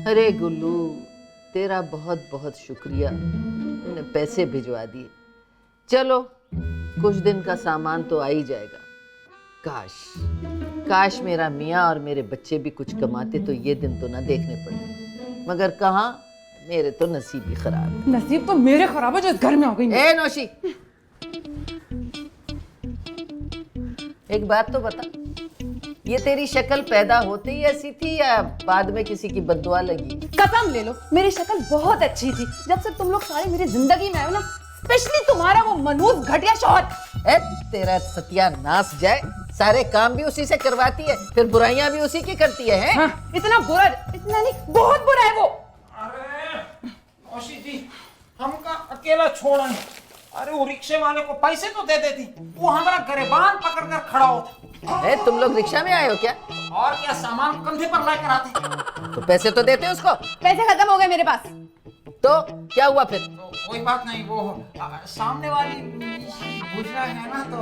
अरे गुल्लू, तेरा बहुत बहुत शुक्रिया, तूने पैसे भिजवा दिए। चलो, कुछ दिन का सामान तो आ ही जाएगा। काश काश मेरा मियाँ और मेरे बच्चे भी कुछ कमाते तो ये दिन तो ना देखने पड़ते, मगर कहाँ, मेरे तो नसीब ही खराब है। नसीब तो मेरे खराब है जो इस घर में आ गई। ए नौशी, एक बात तो बता, ये तेरी शक्ल पैदा होते ही ऐसी थी या बाद में किसी की बद्दुआ लगी? कसम ले लो, मेरी शक्ल बहुत अच्छी थी। जब से तुम लोग सारे मेरी जिंदगी में आए हो ना, स्पेशली तुम्हारा वो मनहूस घटिया शौहर। ए, तेरा सत्यानाश जाए, सारे काम भी उसी से करवाती है, फिर बुराइयां भी उसी की करती है, हैं? हाँ, इतना बुरा, इतना नहीं, बहुत बुरा है वो। अरे नौशी जी, हमका अकेला छोड़ा है। अरे वो रिक्शे वाले को पैसे तो दे देती, वो हमारा गरेबान पकड़ कर खड़ा होता। ए, तुम लोग रिक्शा में आए हो क्या? और क्या, सामान कंधे पर लेकर आते। तो पैसे तो देते उसको। पैसे खत्म हो गए मेरे पास। तो क्या हुआ फिर? तो कोई बात नहीं, वो सामने वाली गुजरा है ना, तो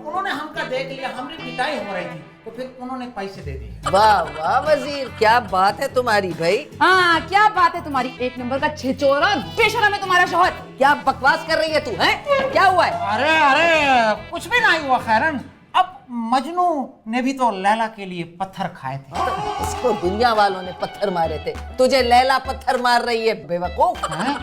उन्होंने हमका देख लिया, हमारी पिटाई हो रही थी, तो फिर उन्होंने पैसे दे दिए। वाह वाह वजीर, क्या बात है तुम्हारी भाई। हाँ, क्या बात है तुम्हारी, एक नंबर का छिचोरा बेशरम है तुम्हारा शौहर। क्या बकवास कर रही है तू, हैं? क्या हुआ है? अरे अरे कुछ भी नहीं हुआ खैरन। अब मजनू ने भी तो लैला के लिए पत्थर खाए थे। इसको दुनिया वालों ने पत्थर मारे थे, तुझे लैला पत्थर मार रही है बेवकूफ। हैं?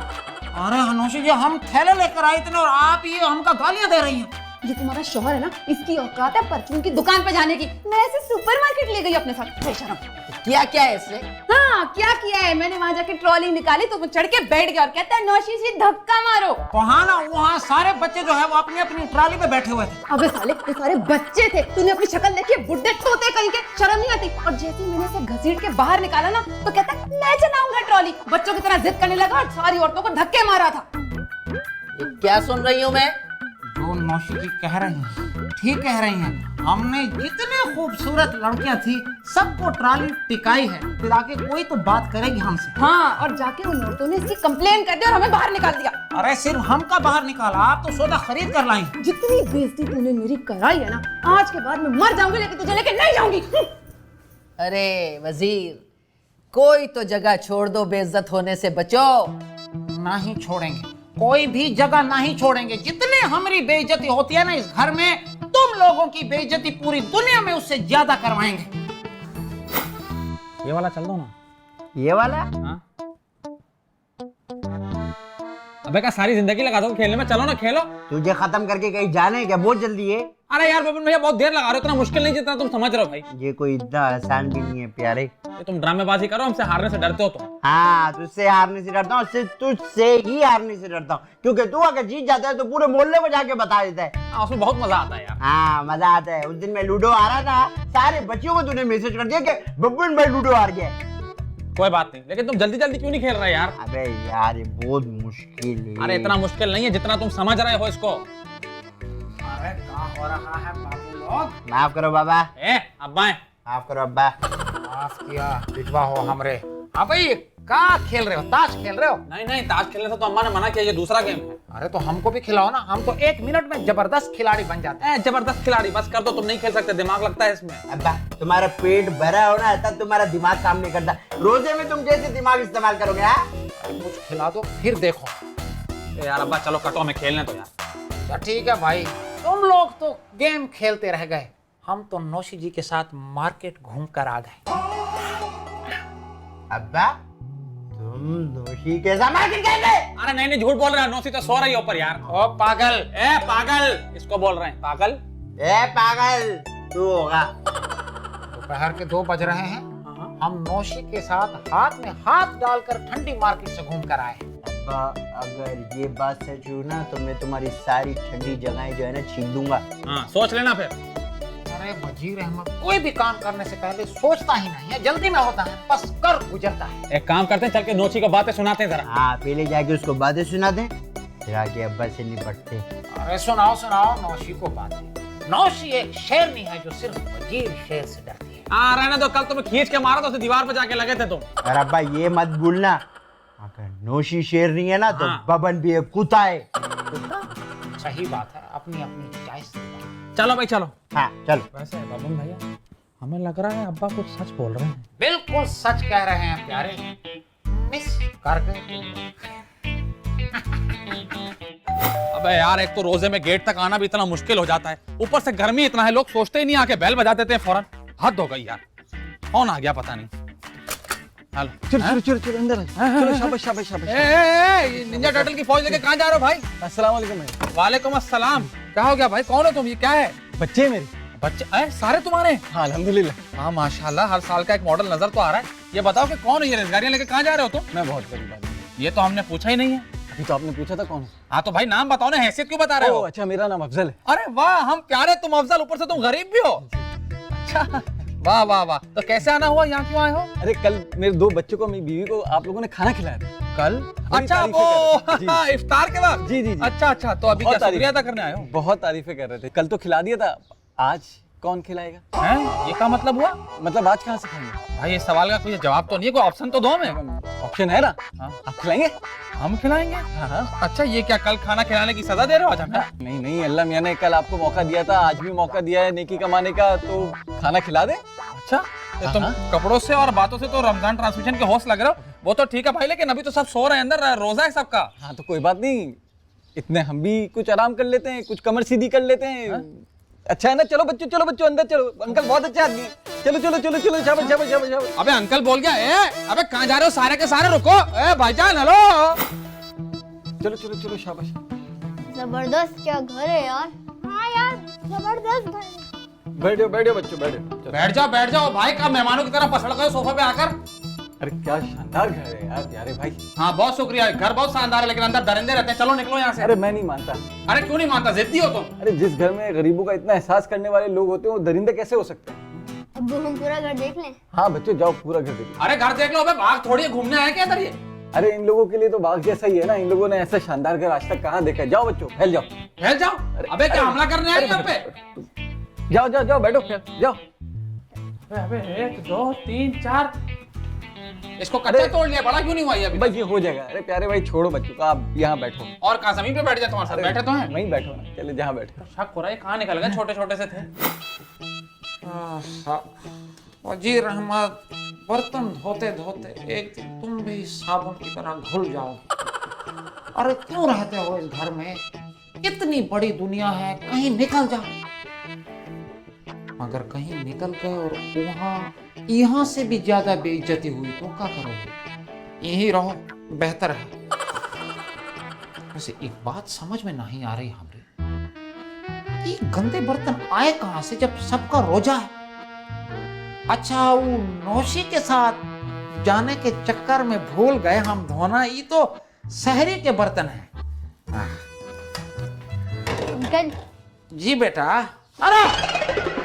अरे हनोशी जी, हम थैले लेकर आए थे ना, और आप ये हमका गालियां दे रही हैं। ये तुम्हारा शौहर है ना, इसकी औकात है परचून की दुकान पे जाने की। मैं ऐसे सुपरमार्केट ले गई अपने साथ, बेशरम। क्या क्या है इसने? हाँ, क्या किया है, मैंने वहां जाके ट्रॉली निकाली तो वो चढ़ के बैठ गया और कहता है नौशी जी धक्का मारो। तो हाँ ना, वहाँ सारे बच्चे जो है वो अपनी अपनी ट्राली पे बैठे हुए थे। अबे साले, ये सारे बच्चे थे। तूने अपनी शक्ल देखी, बुड्ढे तोते कहीं के, शर्म नहीं आती। और जैसे ही मैंने इसे घसीट के बाहर निकाला ना, तो कहता है मैं चलाऊंगा ट्रॉली। बच्चों की तरह जिद करने लगा और सारी औरतों को धक्के मारा था। ये क्या सुन रही हूँ मैं? जो नौशी जी कह रही हैं, ठीक कह रही हैं। हमने जितने खूबसूरत लड़कियां थी, सबको ट्राली टिकाई है, फिर आके कोई तो बात करेगी हमसे। हाँ, और जाके उन औरतों ने इसकी कंप्लेन कर दी और हमें बाहर निकाल दिया। अरे सिर्फ हमका बाहर निकाला, आप तो सौदा खरीद कर लाई। जितनी बेइज्जती तूने मेरी कराई है ना, आज के बाद मैं मर जाऊंगी लेकिन तुझे लेके नहीं जाऊंगी। अरे वजीर, कोई तो जगह छोड़ दो, बेइज्जत होने से बचो। नहीं छोड़ेंगे, कोई भी जगह नहीं छोड़ेंगे। जितने हमारी बेइज्जती होती है ना इस घर में, तुम लोगों की बेइज्जती पूरी दुनिया में उससे ज्यादा करवाएंगे। ये वाला चल दो ना। ये वाला? हाँ? अबे क्या सारी जिंदगी लगा दो खेलने में, चलो ना खेलो। तुझे खत्म करके कहीं जाने है क्या? बहुत जल्दी है। अरे यार बबन भैया, बहुत देर लगा रहे हो, इतना मुश्किल नहीं जितना तुम समझ रहे हो भाई। ये कोई इतना आसान भी नहीं है प्यारे। ये तुम ड्रामेबाजी करो, हमसे हारने से डरते हो तुम। हाँ, तुझसे हारने से डरता हूँ, सिर्फ तुझसे ही हारने से डरता हूँ, क्योंकि तू अगर जीत जाता है तो पूरे मोहल्ले को जाके बता देता है। हाँ, उसमें बहुत मजा आता है यार। हाँ, मजा आता है। उस दिन मैं लूडो आ रहा था, सारे बच्चों को तूने मैसेज कर दिया कि बब्बन भाई लूडो हार गया। कोई बात नहीं, लेकिन तुम जल्दी जल्दी क्यों नहीं खेल रहे यार? अबे यार, ये बहुत मुश्किल है। अरे इतना मुश्किल नहीं है जितना तुम समझ रहे हो इसको। अरे क्या हो रहा है बाबू लोग? माफ करो बाबा। अब्बा माफ करो अब्बा। माफ किया, विधवा हो हमरे। हाँ भाई, क्या खेल रहे हो? ताश खेल रहे हो? नहीं नहीं, ताश खेलने से तो अम्मा ने मना किया, ये दूसरा गेम है। अरे तो हमको भी खिलाओ ना, हम तो 1 मिनट में जबरदस्त खिलाड़ी बन जाते हैं। जबरदस्त खिलाड़ी, बस कर दो, तुम नहीं खेल सकते, दिमाग लगता है इसमें। अब्बा, तुम्हारा पेट भरा हो ना, तब तुम्हारा दिमाग काम नहीं करता। रोजे में तुम कैसे दिमाग इस्तेमाल करोगे? हाँ, कुछ खिला दो फिर देखो। यार अब्बा चलो कटो, हमें खेलने तो यार। अच्छा ठीक है भाई, तुम लोग तो गेम खेलते रह गए, हम तो नौशी जी के साथ मार्केट घूम कर आ गए। अब्बा, तुम नौशी के साथ मार्केट गए थे? अरे नहीं नहीं, झूठ बोल रहे हैं, नौसी तो सो रही है ऊपर यार। ओ पागल, पागल इसको बोल रहे हैं, पागल। ए पागल, तू होगा। दोपहर के 2 बज रहे हैं, हम नौशी के साथ हाथ में हाथ डालकर ठंडी मार्केट से घूम कर आए। अब्बा, अगर ये बात सच हो ना, तो मैं तुम्हारी सारी ठंडी जगहें जो है ना छीन दूंगा। हाँ, सोच लेना फिर। अरे वजीर अहमद, कोई भी काम करने से पहले सोचता ही नहीं है, जल्दी में होता है, बस कर गुजरता है। एक काम करते हैं, चल के नौची को बातें सुनाते हैं जरा। हाँ, पहले जाके उसको बातें सुना दे, फिर आके अब्बा से निपटते। अरे सुनाओ सुनाओ नौशी को बातें। नौशी एक शेरनी है जो सिर्फ वजीर शेर से डरती है। हाँ रहने दो, कल तुम्हें खींच के मारा तो उसे दीवार पे जाके लगे थे तुम। और अब्बा ये मत भूलना, अगर नौशी शेर नहीं है ना तो बबन भी एक कुत्ता है। सही बात है, अपनी अपनी चॉइस। चलो भाई चलो। हाँ चलो। वैसे बबन भैया, हमें लग रहा है अब्बा कुछ सच बोल रहे हैं। बिल्कुल सच कह रहे हैं प्यारे, मिस कर गए। अबे यार, एक तो रोजे में गेट तक आना भी इतना मुश्किल हो जाता है, ऊपर से गर्मी इतना है, लोग सोचते ही नहीं, आके बेल बजा देते हैं फौरन। हद हो गई यार, कौन आ गया पता नहीं। हेलो, चलो चलो चलो अंदर चलो, शाबाश शाबाश शाबाश। निंजा टर्टल की फौज लेके कहाँ जा रहे हो भाई? अस्सलाम वालेकुम भाई। वालेकुम अस्सलाम। क्या हो गया भाई, कौन हो तुम? ये क्या है? बच्चे मेरे। बच्चे सारे तुम्हारे? हाँ अल्हम्दुलिल्लाह। हाँ माशाल्लाह, हर साल का एक मॉडल नजर तो आ रहा है। ये बताओ कि कौन है ये, रेलगाड़ियां लेके कहाँ जा रहे हो तुम? मैं बहुत गरीब आदमी। ये तो हमने पूछा ही नहीं है। अभी तो आपने पूछा था कौन है। हाँ तो भाई नाम बताओ ना, हैसियत क्यों बता रहे हो? अच्छा, मेरा नाम अफजल है। अरे वाह, हम प्यारे तुम अफजल, ऊपर से तुम गरीब भी हो। अच्छा, वाह वाह वाह। तो कैसे आना हुआ, यहाँ क्यों आए हो? अरे कल मेरे 2 बच्चों को, मेरी बीवी को आप लोगों ने खाना खिलाया था। कल? बड़ी अच्छा, तारीफें वो कर रहे थे। जी। इफ्तार के बाद? जी जी जी। अच्छा अच्छा, तो अभी बहुत क्या शुक्रिया तारीफ। अदा करने आए हो? बहुत तारीफें कर रहे थे। कल तो खिला दिया था, आज कौन खिलाएगा? हैं? ये क्या मतलब हुआ? मतलब आज कहाँ से खाएंगे? भाई इस सवाल का कोई जवाब तो नहीं है, कोई ऑप्शन तो दो हमें। ऑप्शन है ना? हाँ। आप खिलाएंगे? हम खिलाएंगे? हाँ हाँ। अच्छा, ये क्या कल खाना खिलाने की सजा दे रहे हो आज हमें? नहीं नहीं, अल्लाह मियां ने कल आपको मौका दिया था, आज भी मौका दिया है नेकी कमाने का, तो खाना खिला दे। अच्छा, तो तुम कपड़ों से और बातों से तो रमजान ट्रांसमिशन के होस्ट लग रहे हो। वो तो ठीक है भाई, लेकिन अभी तो सब सो रहे हैं अंदर, रोजा है सबका। हाँ तो कोई बात नहीं, इतने हम भी कुछ आराम कर लेते हैं, कुछ कमर सीधी कर लेते हैं। अच्छा है ना? चलो बच्चों अंदर चलो। अंकल बहुत अच्छे आदमी हैं। चलो चलो चलो चलो, शाबाश शाबाश शाबाश शाबाश। अबे अंकल बोल गया। अबे कहाँ जा रहे हो सारे के सारे, रुको। भाईजान हेलो। चलो चलो चलो, शाबाश। जबरदस्त क्या घर है यार। हाँ यार, जबरदस्त घर है। बैठो बैठो बच्चों, बैठो। बैठ जाओ भाई, का मेहमानों की तरह पसड़ गए सोफे पे आकर। अरे क्या शानदार घर है यार प्यारे भाई। हाँ बहुत शुक्रिया, घर बहुत शानदार है, लेकिन अंदर दरिंदे रहते हैं। चलो निकलो यहाँ से। अरे मैं नहीं मानता। अरे क्यों नहीं मानता, जिद्दी हो तुम। अरे जिस घर में गरीबों का इतना एहसास करने वाले लोग होते हैं, वो दरिंदे कैसे हो सकते हैं? अब हम पूरा घर देख लें। हाँ बच्चों, जाओ पूरा घर देखो। अरे घर देख लो, अबे बाग थोड़ी घूमने आए क्या इधर ये? अरे इन लोगों के लिए तो बाग जैसा ही है ना, इन लोगों ने ऐसा शानदार घर आज तक कहाँ देखा है। जाओ बच्चों, फैल जाओ। फैल जाओ? अबे क्या हमला करने आए यहाँ पे? जाओ जाओ जाओ, बैठो जाओ। अबे 1 2 3 4, इसको कच्चा तोड़ लिया, बड़ा क्यों नहीं हुआ ये अभी? बस ये हो जाएगा। अरे प्यारे भाई छोड़ो बच्चों का, आप यहाँ बैठो। और कहाँ, जमीन पे बैठ जाए तुम्हारे साथ? बैठे तो हैं। वहीं बैठो ना, चले जहाँ बैठो। शक हो रहा है, कहाँ निकल गए, छोटे छोटे से थे। वजीर अहमद, बर्तन धोते धोते एक दिन तुम भी साबुन की तरह घुल जाओगे। अरे क्यों रहते हो इस घर में? इतनी बड़ी दुनिया है, कहीं निकल जाओ। अगर कहीं निकल गए और वहाँ यहाँ से भी ज्यादा बेइज्जती हुई तो क्या करोगे? यही रहो, बेहतर है। वैसे एक बात समझ में नहीं आ रही हमरे, ये गंदे बर्तन आए कहाँ से जब सबका रोजा है? अच्छा, वो नौशी के साथ जाने के चक्कर में भूल गए हम धोना, ये तो शहरी के बर्तन है। अंकल, जी बेटा। अरे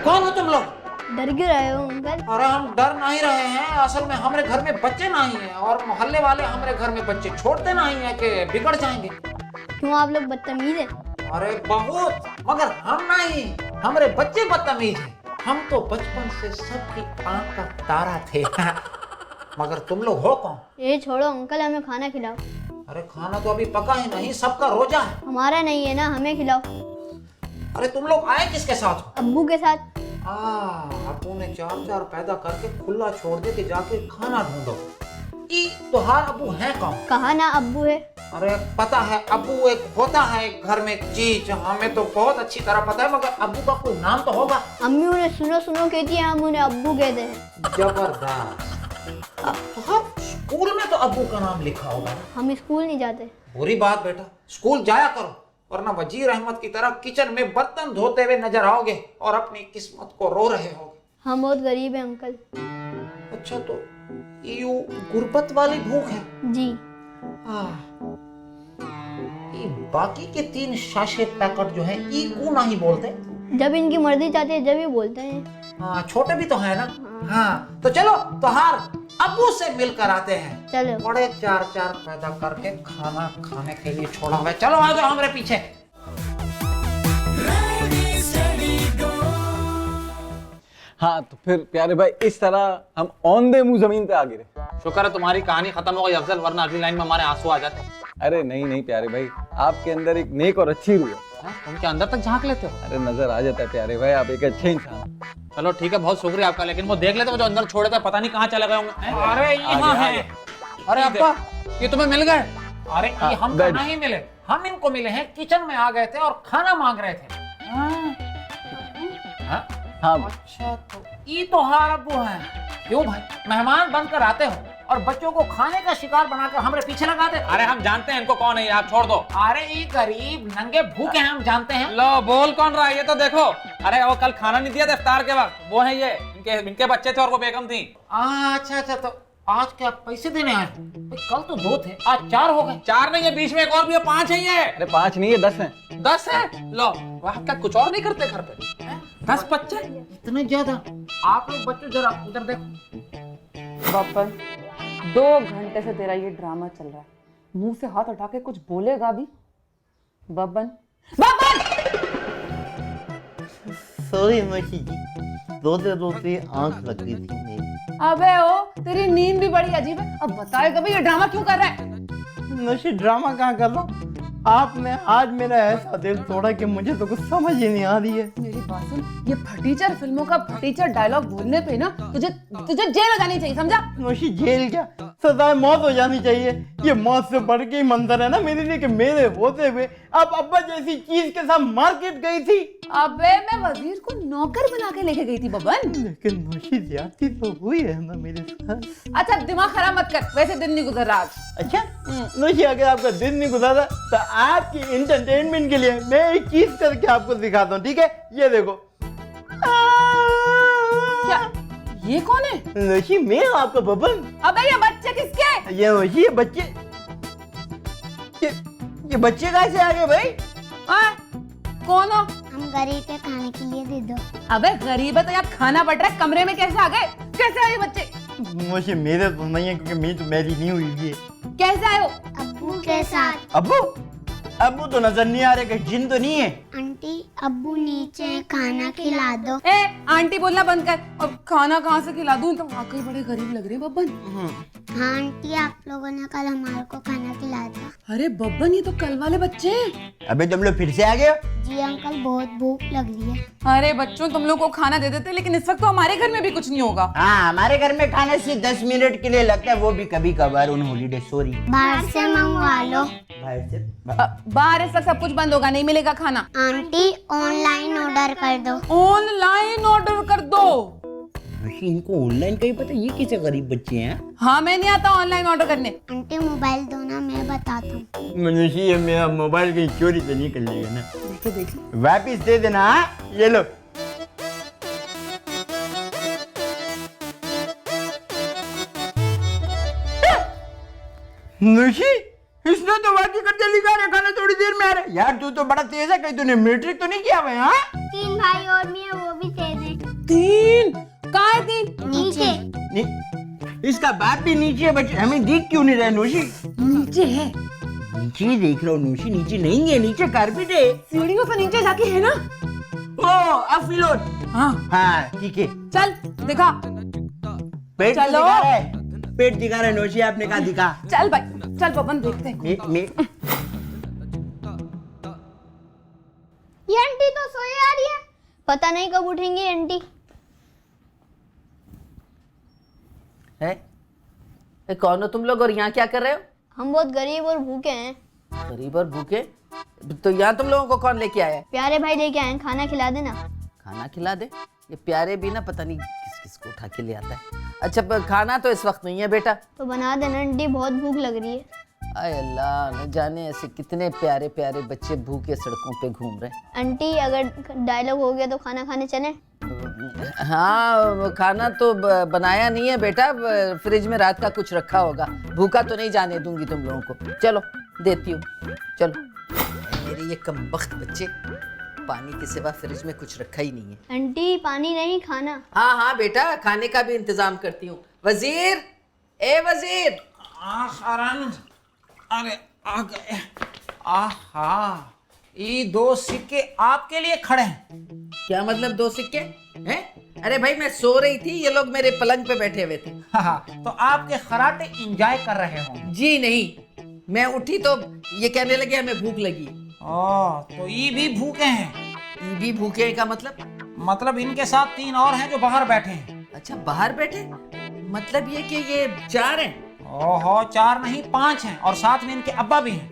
कौन हो तुम लोग? डर क्यों रहे हो अंकल? अरे हम डर नहीं रहे हैं, असल में हमारे घर में बच्चे नहीं हैं और मोहल्ले वाले हमारे घर में बच्चे छोड़ते नहीं हैं कि बिगड़ जाएंगे। क्यों आप लोग बदतमीज हैं? अरे बहुत, मगर हम नहीं, हमारे बच्चे बदतमीज हैं। हम तो बचपन से सबकी आंख का तारा थे। मगर तुम लोग हो कौन? ये छोड़ो अंकल, हमें खाना खिलाओ। अरे खाना तो अभी पका ही नहीं, सबका रोजा है। हमारा नहीं है ना, हमें खिलाओ। अरे तुम लोग आए किसके साथ हो? अब्बू के साथ। अब्बू ने 4 पैदा करके खुला छोड़ दे कि जाके खाना ढूंढो। ई तुहार अब्बू है कौन? कहा ना अब्बू है। अरे पता है, अब्बू एक होता है एक घर में एक चीज, हमें तो बहुत अच्छी तरह पता है, मगर अब्बू का कोई नाम तो होगा। अम्मी उन्हें सुनो सुनो कहती है, हम उन्हें अब्बू कहते हैं। जबरदस्त। अब स्कूल में तो अब्बू का नाम लिखा होगा। हम स्कूल नहीं जाते। बुरी बात बेटा, स्कूल जाया करो, वरना वजीर अहमद की तरह किचन में बर्तन धोते हुए नजर आओगे और अपनी किस्मत को रो रहे होगे। हम बहुत गरीब हैं अंकल। अच्छा, तो ये गुर्बत वाली भूख है? जी। ये बाकी के 3 शाशे पैकेट जो है, ये क्यों नहीं बोलते? जब इनकी मर्जी चाहती है जब ही बोलते हैं। हाँ, छोटे भी तो है ना। हाँ तो चलो तुहार अब्बू से मिलकर आते हैं। चलो। बड़े 4 पैदा करके खाना खाने के लिए छोड़ा हुआ है। चलो आ जाओ हमारे पीछे। हाँ तो फिर प्यारे भाई, इस तरह हम औंधे मुंह जमीन पे आ गिरे। शुक्र है तुम्हारी कहानी खत्म हो गई अफजल, वरना अगली लाइन में हमारे आंसू आ जाते। अरे नहीं नहीं प्यारे भाई, आपके अंदर एक नेक और अच्छी रूह है। तुम क्या अंदर तक झांक लेते हो? अरे नजर आ जाता है प्यारे भाई, आप एक अच्छे इंसान। चलो ठीक है, बहुत शुक्रिया आपका, लेकिन वो देख लेते, वो जो अंदर छोड़े थे पता नहीं कहाँ चले गए होंगे। अरे यहाँ है। अरे अब्बा, ये तुम्हें मिल गए? अरे ये हम बैठ। नहीं मिले, हम इनको मिले हैं, किचन में आ गए थे और खाना मांग रहे थे। हाँ? हाँ अच्छा, तो ये तो हार अब्बू है। क्यों भाई, मेहमान बनकर आते हो और बच्चों को खाने का शिकार बनाकर हमारे पीछे लगाते। अरे हम जानते हैं इनको कौन है, आप छोड़ दो। अरे ये गरीब नंगे भूखे हैं, हम जानते हैं। लो बोल कौन रहा है, ये तो देखो। अरे वो कल खाना नहीं दिया था इफ्तार के वक्त, वो है ये, इनके बच्चे थे और वो बेगम थी। अच्छा अच्छा, तो आज क्या पैसे देने आए? भाई कल तो 2 थे, आज 4 हो गए। 4 नहीं है, बीच में एक और भी है, 5 है ये। अरे 5 नहीं है 10 है। 10 है। लो वाह, क्या कुछ और नहीं करते घर पे? 10 बच्चे। इतने ज्यादा? आप लोग बच्चों जरा उधर देखो। बब्बन 2 घंटे से तेरा ये ड्रामा चल रहा है, मुंह से हाथ उठा के कुछ बोलेगा भी? बब्बन, बब्बन! सॉरी मशी जी, रोते रोते आंख लग गई थी मेरी। अबे ओ, तेरी नींद भी बड़ी अजीब है। अब बताए कभी ये ड्रामा क्यों कर रहा है? नशी ड्रामा कहाँ कर रहा हूँ? आपने आज मेरा ऐसा दिल तोड़ा कि मुझे तो कुछ समझ ही नहीं आ रही है। मेरी बात सुन, ये फटीचर फिल्मों का फटीचर डायलॉग बोलने पे ना तुझे जेल हो जानी चाहिए, समझा? नशी जेल क्या, सजाए मौत हो जानी चाहिए। ये मौत से बढ़ के ही मंजर है ना मेरे लिए कि मेरे होते हुए अब अब्बा जैसी चीज के साथ मार्केट गई थी। अबे मैं वजीर को नौकर बना के लेके गई थी बब्बन। लेकिन नशी ज्यादती तो हुई है ना मेरे साथ। अच्छा दिमाग खराब मत कर, वैसे दिन नहीं गुजर रहा आज। अच्छा नशी, अगर आपका दिन नहीं गुजारा तो आपकी एंटरटेनमेंट के लिए मैं एक चीज करके आपको दिखाता हूँ, ठीक है? ये देखो। क्या ये कौन है? नशी मैं हूँ आपका बबन। अबे ये बच्चे किसके? ये नशी, ये बच्चे, ये बच्चे कहाँ से आ गए भाई? हाँ? कौन हो? हम गरीब है, खाने के लिए दे दो। अबे गरीब है तो यार खाना पड़ रहा है, कमरे में कैसे आ गए? कैसे आए बच्चे? मुझे मेरे तो नहीं है क्योंकि मैं तो मैरी नहीं हुई है। कैसे आए हो? अब्बू के साथ। अब्बू? अब्बू तो नजर नहीं आ रहे, कहीं जिन तो नहीं है? आंटी अब्बू नीचे हैं, खाना खिला दो। ए आंटी बोलना बंद कर, और खाना कहाँ से खिला दूं? तो वाकई बड़े गरीब लग रहे हैं बब्बन। हाँ आंटी, आप लोगों ने कल हमारे को खाना खिलाया था। अरे बब्बन ये तो कल वाले बच्चे हैं। अबे तुम लोग फिर से आ गए? जी अंकल, बहुत भूख लग रही है। अरे बच्चों तुम लोग को खाना दे देते, लेकिन इस वक्त तो हमारे घर में भी कुछ नहीं होगा। हाँ, हमारे घर में खाने से 10 मिनट के लिए लगता है, वो भी कभी कभार उन हॉलीडे। सॉरी, बाहर से मंगवा लो। बाहर से। बाहर इस वक्त सब कुछ बंद होगा, नहीं मिलेगा खाना। आंटी ऑनलाइन ऑर्डर कर दो। ऑनलाइन ऑर्डर कर दो। इनको ऑनलाइन का ही पता, ये कैसे गरीब बच्चे हैं? हाँ मैं नहीं आता ऑनलाइन ऑर्डर करने। आंटी मोबाइल दो ना, मैं बताता हूँ। मनुष्य, ये मेरा मोबाइल कहीं चोरी तो नहीं कर लेगा ना? देखिए देखिए, वापिस दे देना। हाँ? ये लो। नुशी, इसने तो वाकई करते लिखा है खाना थोड़ी देर में आ रहा है। यार तू तो बड़ा तेज है, कहीं तूने मैट्रिक तो नहीं किया भाई? हाँ? 3 भाई और मैं है, वो भी तेज है। 3 कहाँ है 3? नीचे। नहीं, इसका बाप भी नीचे है। बच्चे हमें दिख क्यों नहीं रहा नुशी? नीचे है। नीचे ही देख रहा हूँ नुशी, नीचे नहीं है, नीचे कारपेट है। सीढ़ियों पे नीचे जाके है ना? ओ अफिलोट। हाँ हाँ ठीक है। चल दिखा। पेट चलो। दिखा रहा है, पेट दिखा रहा है नौशी, आपने कहा दिखा। चल भाई चल बबन, देखते हैं। मैं ये आंटी तो सोए आ रही है, पता नहीं कब उठेंगी आंटी। है? कौन हो तुम लोग और यहाँ क्या कर रहे हो? हम बहुत गरीब और भूखे हैं। गरीब और भूखे? तो यहाँ तुम लोगों को कौन लेके आया है? प्यारे भाई लेके आए हैं, खाना खिला देना। खाना खिला दे? ये प्यारे भी ना पता नहीं किस किस को उठा के ले आता है। अच्छा खाना तो इस वक्त नहीं है बेटा। तो बना देना आंटी, बहुत भूख लग रही है। आय अल्लाह, न जाने ऐसे कितने प्यारे प्यारे बच्चे भूखे सड़कों पे घूम रहे हैं। आंटी अगर डायलॉग हो गया तो खाना खाने चलें? हाँ खाना तो बनाया नहीं है बेटा, फ्रिज में रात का कुछ रखा होगा। भूखा तो नहीं जाने दूंगी तुम लोगों को। चलो देती हूँ, चलो। मेरे ये कमबख्त बच्चे, पानी के सिवा फ्रिज में कुछ रखा ही नहीं है। आंटी पानी नहीं, खाना। हाँ हाँ बेटा, खाने का भी इंतजाम करती हूँ। वजीर, ए वजीर। अरे आ गए। आहा, ये 2 सिक्के आपके लिए खड़े हैं। क्या मतलब 2 सिक्के हैं? अरे भाई मैं सो रही थी, ये लोग मेरे पलंग पे बैठे हुए थे। तो आपके खराटे एंजॉय कर रहे होंगे। जी नहीं, मैं उठी तो ये कहने लगे हमें भूख लगी। ओह, तो ये भी भूखे हैं। ये भी भूखे का मतलब इनके साथ 3 और हैं जो बाहर बैठे हैं। अच्छा बाहर बैठे, मतलब ये कि ये 4 हैं। ओहो, 4 नहीं 5 हैं, और साथ में इनके अब्बा भी हैं।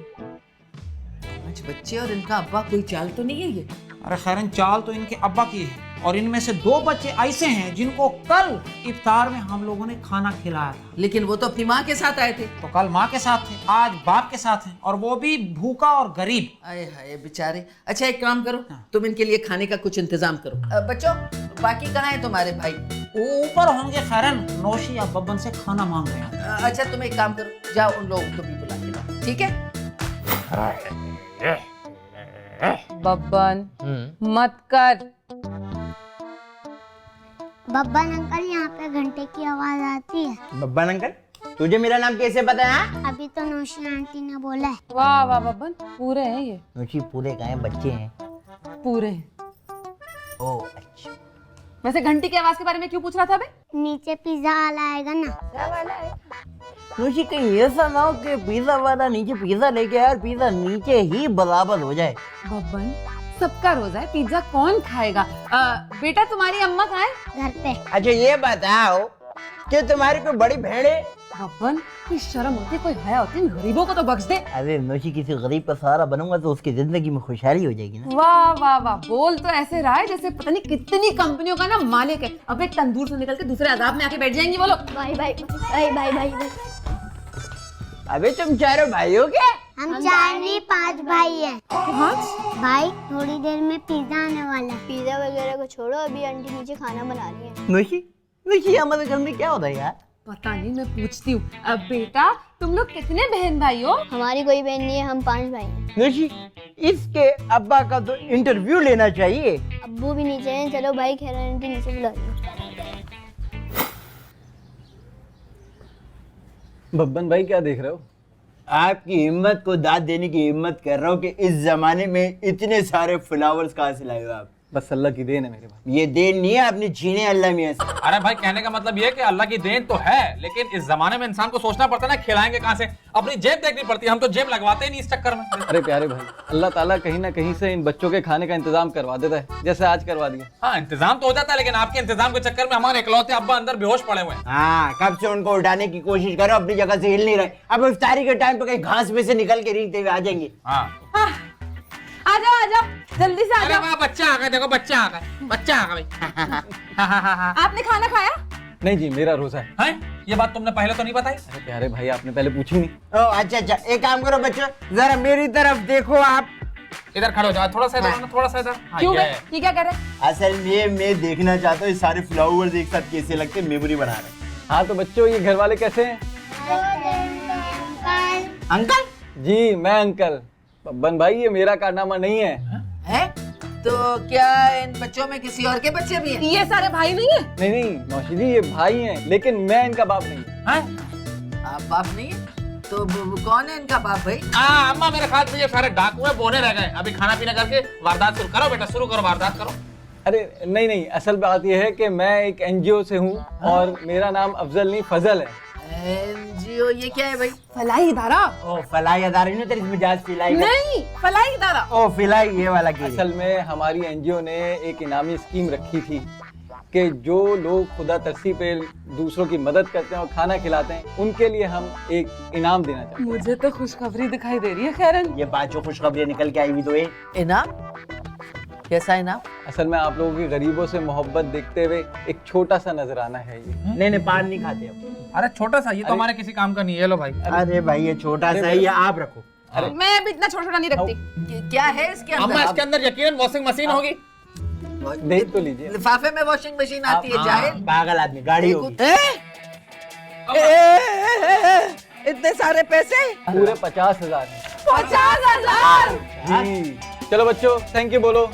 5 बच्चे और इनका अब्बा, कोई चाल तो नहीं है ये? अरे खैरन, चाल तो इनके अब्बा की है, और इनमें से 2 बच्चे ऐसे हैं जिनको कल इफ्तार में हम लोगों ने खाना खिलाया था। लेकिन वो तो अपनी माँ के साथ आए थे। तो कल माँ के साथ थे, आज बाप के साथ हैं, और वो भी भूखा और गरीब। आए हाय बेचारे। अच्छा एक काम करो, तुम इनके लिए खाने का कुछ इंतजाम करो। बच्चों बाकी कहाँ हैं तुम्हारे भाई? वो ऊपर होंगे खैरन, नौशी या बब्बन से खाना मांग रहे हैं। अच्छा तुम एक काम करो, जाओ उन लोगों को भी बुला के लाओ, ठीक है? बब्बन मत कर। बब्बन अंकल, यहाँ पे घंटे की आवाज आती है। बब्बन अंकल, तुझे मेरा नाम कैसे पता है? अभी तो नौशी आंटी ने बोला है। वाह वाह बब्बन, पूरे हैं ये, नौशी पूरे का है, बच्चे हैं। पूरे हैं। ओ अच्छा। वैसे घंटी की आवाज के बारे में क्यों पूछ रहा था बे? नीचे पिज्जा वाला आएगा ना। नौशी कहीं ऐसा ना हो कि पिज्जा वाला नीचे पिज्जा लेके आए और पिज्जा नीचे ही बराबर हो जाए। बब्बन, सबका रोजा है, पिज्जा कौन खाएगा? बेटा तुम्हारी अम्मा कहाँ है? घर पे। अच्छा ये बताओ कि तुम्हारी कोई बड़ी बहन है? बब्बन, कोई शर्म होती, कोई हया होती, इन गरीबों को तो बख्श दे। अरे नौशी, किसी गरीब का सहारा बनूंगा तो उसकी जिंदगी में खुशहाली हो जाएगी ना। वाह वाह वाह, बोल तो ऐसे रहा है जैसे पता नहीं कितनी कंपनियों का ना मालिक है। अबे तंदूर से निकल के दूसरे अदाब में आके बैठ जाएंगी वो लोग। Bye bye bye bye bye bye. अबे तुम चारों भाई हो क्या? हम 4 नहीं 5 भाई हैं। हाँ? भाई थोड़ी देर में पिज्जा आने वाला है। पिज्जा वगैरह को छोड़ो, अभी आंटी नीचे खाना बना रही है। नौशी, नौशी हमारे घर में क्या हो रहा है यार? पता नहीं, मैं पूछती हूँ। अब बेटा तुम लोग कितने बहन भाई हो? हमारी कोई बहन नहीं है, हम 5 भाई हैं। नौशी, इसके अब्बा का तो इंटरव्यू लेना चाहिए। अब्बू भी नीचे हैं, चलो भाई खैर आंटी नीचे बुला रही है। बब्बन भाई क्या देख रहे हो? आपकी हिम्मत को दाद देने की हिम्मत कर रहा हूँ कि इस जमाने में इतने सारे फ्लावर्स कहाँ से लाए हो आप? बस अल्लाह की देन है मेरे भाई। ये देन नहीं है, अपनी जीने अल्लाह मियां से। अरे भाई कहने का मतलब ये है कि अल्लाह की देन तो है, लेकिन इस जमाने में इंसान को सोचना पड़ता है ना खिलाएंगे कहाँ से, अपनी जेब देखनी पड़ती है। हम तो जेब लगवाते ही नहीं इस चक्कर में। अरे प्यारे भाई, अल्लाह ताला कहीं ना कहीं से इन बच्चों के खाने का इंतजाम करवा देता है, जैसे आज करवा दिया। हाँ इंतजाम तो हो जाता है, लेकिन आपके इंतजाम के चक्कर में हमारे इकलौते अब्बा अंदर बेहोश पड़े हुए हैं। हाँ, कब से उनको उठाने की कोशिश करो, अपनी जगह से हिल नहीं रहे। अब इफ्तारी के टाइम पे कहीं घास में से निकल के रेंगते हुए आ जाएंगे। हाँ आ जाओ जल्दी से आ अरे जाओ। वाह, बच्चा आ गया, देखो बच्चा आ गया, बच्चा आ गया भाई। आपने खाना खाया? नहीं जी, मेरा रोजा है। हैं? ये बात तुमने पहले तो नहीं बताई। अरे प्यारे भाई, आपने पहले पूछी नहीं। ओ अच्छा अच्छा, एक काम करो बच्चों, जरा मेरी तरफ देखो आप। इधर खड़े हो जाओ, थोड़ा सा इधर, थोड़ा सा इधर। हाँ, क्यों ये बे? है। ये क्या कर रहे हैं? असल में मैं देखना चाहता हूँ सारे फ्लावर्स एक साथ कैसे लगते, मेमोरी बना रहे। हाँ तो बच्चों, ये घर वाले कैसे हैं? अंकल जी मैं अंकल। बब्बन भाई, ये मेरा कारनामा नहीं है। हैं? तो क्या इन बच्चों में किसी और के बच्चे भी हैं? ये सारे भाई नहीं है? नहीं नहीं नौशी जी, ये भाई हैं, लेकिन मैं इनका बाप नहीं। हैं? आप बाप नहीं है? तो कौन है इनका बाप भाई? अम्मा मेरे ख्याल से ये सारे डाकू है, बोने रह गए। अभी खाना पीना करके वारदात शुरू करो बेटा, शुरू करो वारदात करो। अरे नहीं नहीं, असल बात ये है कि मैं एक एनजीओ से हूँ और मेरा नाम अफजल नहीं फजल है। एनजीओ ये क्या है भाई? फलाई इदारा? ओ फलाई अदारी नहीं, तेरी मिजाज फिलाई का। नहीं, फलाई इदारा। ओ फिलाई ये वाला की। असल में हमारी एनजीओ ने एक इनामी स्कीम रखी थी कि जो लोग खुदा तरसी पे दूसरों की मदद करते हैं और खाना खिलाते हैं, उनके लिए हम एक इनाम देना चाहते हैं। मुझे तो खुशखबरी दिखाई दे रही है खैरन। ये 5 खुशखबरियां निकल के आई हुई तो ये। इनाम? कैसा इनाम? असल में आप लोगों की गरीबों से मोहब्बत देखते हुए एक छोटा सा नजराना है ये। नहीं नहीं, पान नहीं खाते हम। अरे छोटा सा, ये तो हमारे किसी काम का नहीं है। लो भाई। अरे भाई ये छोटा सा है, ये आप रखो। मैं भी इतना छोटा छोटा नहीं रखती। क्या है इसके अम्मा अंदर? इसके अंदर यकीनन वॉशिंग मशीन होगी। देख तो लीजिए। लिफाफे में वॉशिंग मशीन आती है जाहिल। पागल आदमी, गाड़ी होगी। इतने सारे पैसे? पूरे 50,000 हैं। 50,000? जी चलो बच्चों, थैंक यू बोलो।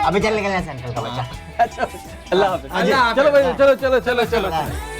अभी चल निकलना है अंकल का बच्चा। अच्छा अल्लाह हाफिज। अल्लाह हाफिज। चलो भाई, चलो चलो चलो चलो।